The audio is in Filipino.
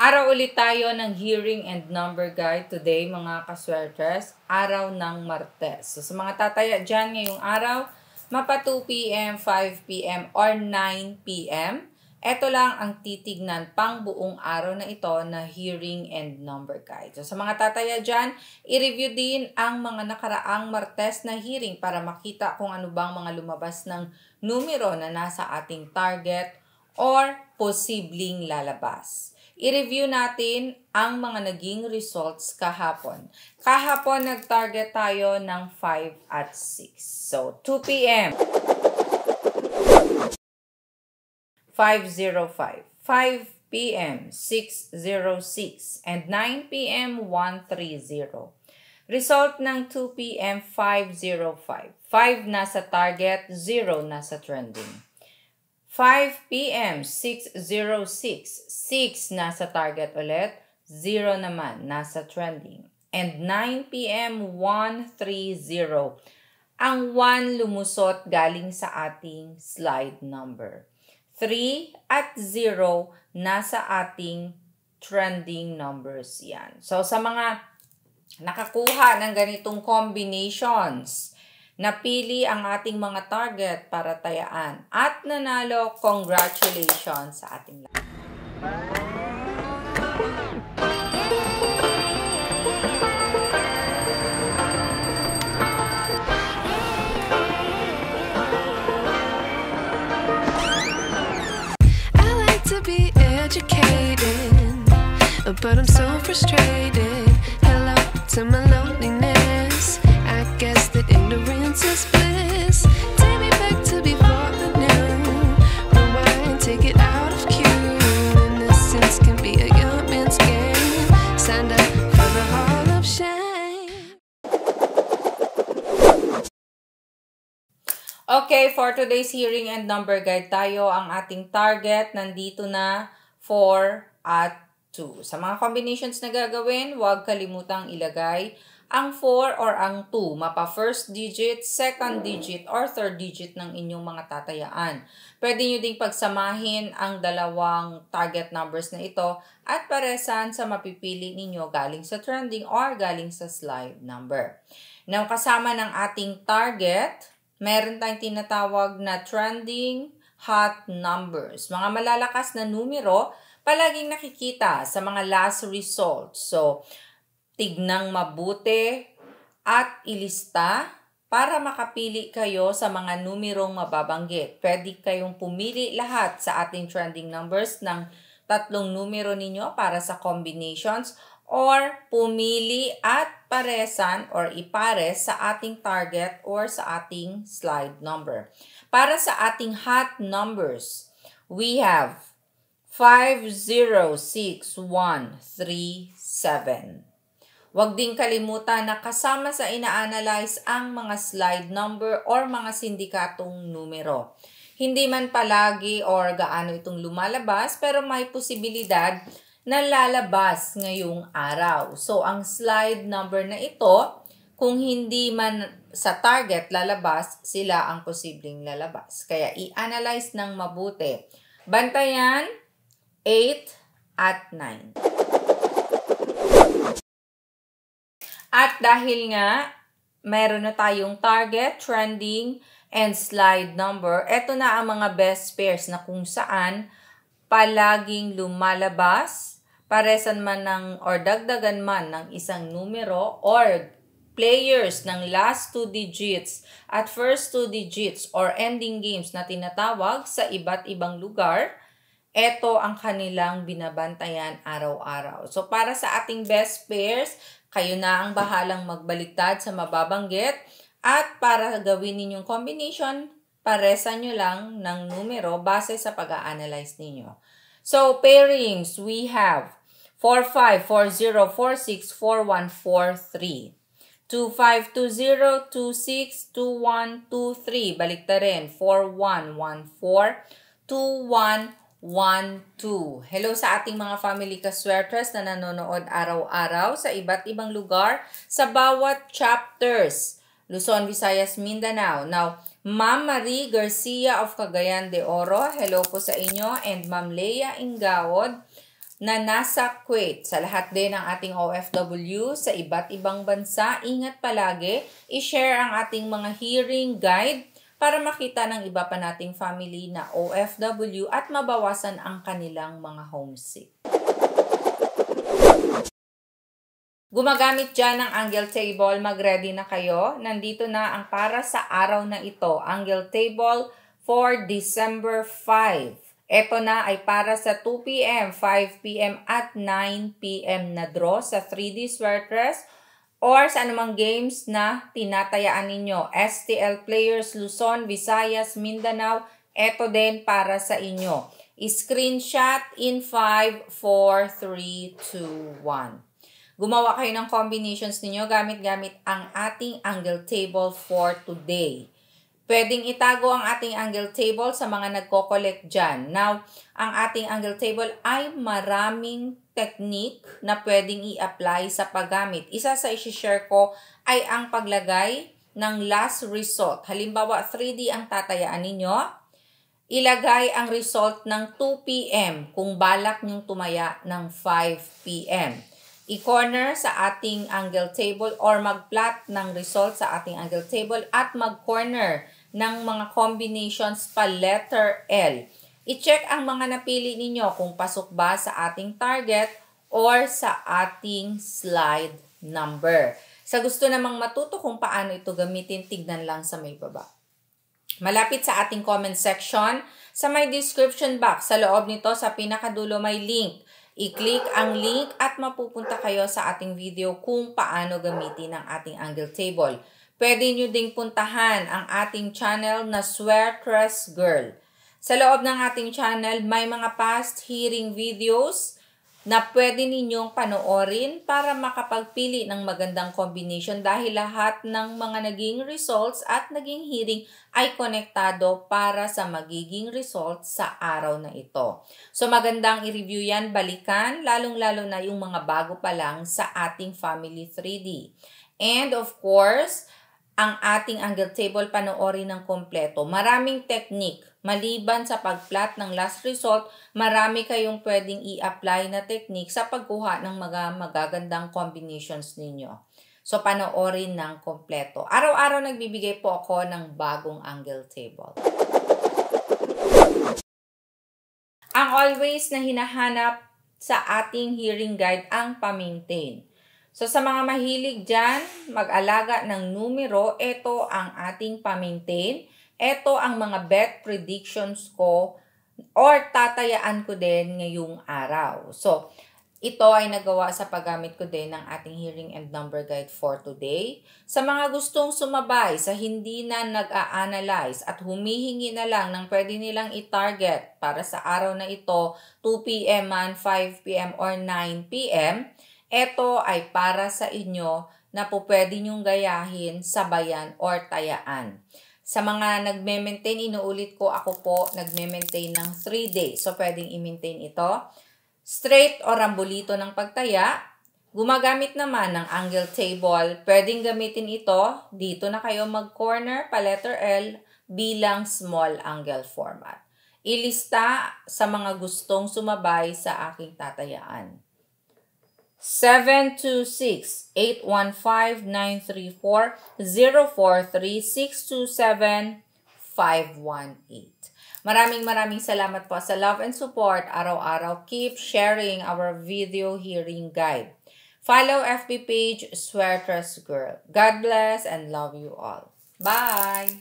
Araw ulit tayo ng hearing and number guide today mga kaswertres, araw ng Martes. So sa mga tataya dyan ngayong araw, mapa 2 p.m., 5 p.m. or 9 p.m. Ito lang ang titignan pang buong araw na ito na hearing and number guide. So sa mga tataya dyan, i-review din ang mga nakaraang Martes na hearing para makita kung ano bang mga lumabas ng numero na nasa ating target or posibleng lalabas. I-review natin ang mga naging results kahapon. Kahapon nag-target tayo ng 5 at 6. So 2 p.m. 505. 5 p.m. 606. And 9 p.m. 130. Result ng 2 p.m. 505. 5 nasa target, 0 nasa trending. 5 p.m. 606. 6 nasa target ulit, 0 naman nasa trending. And 9 p.m. 130. Ang 1 lumusot galing sa ating slide number. 3 at 0 nasa ating trending numbers yan. So sa mga nakakuha ng ganitong combinations, napili ang ating mga target para tayaan at nanalo, congratulations sa ating lahat. I like to be educated, but I'm so frustrated. Hello to my loneliness. I guess that ignorance is bliss. Take me back to before the new. Rewind, take it out of cue. Innocence can be a young man's game. Signed up for the hall of shame. Okay, for today's hearing and number guide tayo, ang ating target nandito na 4 at 2. Sa mga combinations na gagawin, huwag kalimutang ilagay ang 4 or ang 2, mapa first digit, second digit, or third digit ng inyong mga tatayaan. Pwede nyo ding pagsamahin ang dalawang target numbers na ito at paresan sa mapipili ninyo galing sa trending or galing sa slide number. Now, kasama ng ating target, meron tayong tinatawag na trending hot numbers. Mga malalakas na numero, palaging nakikita sa mga last results. So, tignang mabuti at ilista para makapili kayo sa mga numerong mababanggit. Pwede kayong pumili lahat sa ating trending numbers ng 3 numero ninyo para sa combinations or pumili at paresan or ipares sa ating target or sa ating slide number. Para sa ating hot numbers, we have 5, 0, 6, 1, 3, 7. Huwag din kalimutan na kasama sa ina-analyze ang mga slide number or mga sindikatong numero. Hindi man palagi or gaano itong lumalabas, pero may posibilidad na lalabas ngayong araw. So, ang slide number na ito, kung hindi man sa target lalabas, sila ang posibleng lalabas. Kaya i-analyze ng mabuti. Bantayan 8 at 9. At dahil nga, meron na tayong target, trending, and slide number, eto na ang mga best pairs na kung saan palaging lumalabas, paresan man ng, or dagdagan man ng isang numero, or players ng last 2 digits at first 2 digits or ending games na tinatawag sa iba't ibang lugar, eto ang kanilang binabantayan araw-araw. So para sa ating best pairs, kayo na ang bahalang magbaliktad sa mababanggit at para gawin ninyong combination, paresan nyo lang ng numero base sa pag-a-analyze ninyo. So pairings, we have 45, 40, 46, 41, 43. 25, 20, 26, 21, 23. Baliktarin, 41, 14, 21, 1-2. Hello sa ating mga family kaswertres na nanonood araw-araw sa iba't ibang lugar sa bawat chapters. Luzon, Visayas, Mindanao. Now, Ma'am Marie Garcia of Cagayan de Oro, hello po sa inyo. And Ma'am Leia Ingawod na nasa Kuwait. Sa lahat din ng ating OFW sa iba't ibang bansa, ingat palagi. I-share ang ating mga hearing guide para makita ng iba pa nating family na OFW at mabawasan ang kanilang mga homesick. Gumagamit dyan ng angle table, mag-ready na kayo. Nandito na ang para sa araw na ito, angle table for December 5. Ito na ay para sa 2 p.m., 5 p.m. at 9 p.m. na draw sa 3D Sweatress or sa anumang games na tinatayaan ninyo. STL Players, Luzon, Visayas, Mindanao, ito din para sa inyo. I-screenshot in 5, 4, 3, 2, 1. Gumawa kayo ng combinations ninyo gamit ang ating angle table for today. Pwedeng itago ang ating angle table sa mga nagko-collect dyan. Now, ang ating angle table ay maraming technique na pwedeng i-apply sa paggamit. Isa sa isi-share ko ay ang paglagay ng last result. Halimbawa, 3D ang tatayaan ninyo. Ilagay ang result ng 2 p.m. kung balak nyong tumaya ng 5 p.m. I-corner sa ating angle table or mag-plot ng result sa ating angle table at mag-corner ng mga combinations pa letter L. I-check ang mga napili ninyo kung pasok ba sa ating target or sa ating slide number. Sa gusto namang matuto kung paano ito gamitin, tignan lang sa may baba. Malapit sa ating comment section, sa may description box, sa loob nito sa pinakadulo may link. I-click ang link at mapupunta kayo sa ating video kung paano gamitin ang ating angle table. Pwede nyo ding puntahan ang ating channel na Sweatress Girl. Sa loob ng ating channel, may mga past hearing videos na pwede ninyong panoorin para makapagpili ng magandang combination dahil lahat ng mga naging results at naging hearing ay konektado para sa magiging results sa araw na ito. So magandang i-review yan, balikan, lalong-lalo na yung mga bago pa lang sa ating Family 3D. And of course, ang ating angle table panoorin ng kompleto. Maraming technique. Maliban sa pag-plot ng last result, marami kayong pwedeng i-apply na technique sa pagkuha ng mga magagandang combinations ninyo. So, panoorin ng kompleto. Araw-araw nagbibigay po ako ng bagong angle table. Ang always na hinahanap sa ating hearing guide ang pa-maintain. So, sa mga mahilig dyan, mag-alaga ng numero, ito ang ating pa-maintain. Ito ang mga bet predictions ko or tatayaan ko din ngayong araw. So, ito ay nagawa sa paggamit ko din ng ating hearing and number guide for today. Sa mga gustong sumabay sa hindi na nag-a-analyze at humihingi na lang ng pwede nilang i-target para sa araw na ito, 2 p.m. man, 5 p.m. or 9 p.m., ito ay para sa inyo na po pwede nyong gayahin, sabayan, or tayaan. Sa mga nagme-maintain, inuulit ko, ako po nagme-maintain ng 3 days. So, pwedeng i-maintain ito. Straight o rambolito ng pagtaya. Gumagamit naman ng angle table. Pwedeng gamitin ito. Dito na kayo mag-corner pa letter L bilang small angle format. Ilista sa mga gustong sumabay sa aking tatayaan. 726-815-934-043-627-518. Maraming salamat po sa love and support. Araw-araw, keep sharing our video hearing guide. Follow FB page Sweatress Girl. God bless and love you all. Bye!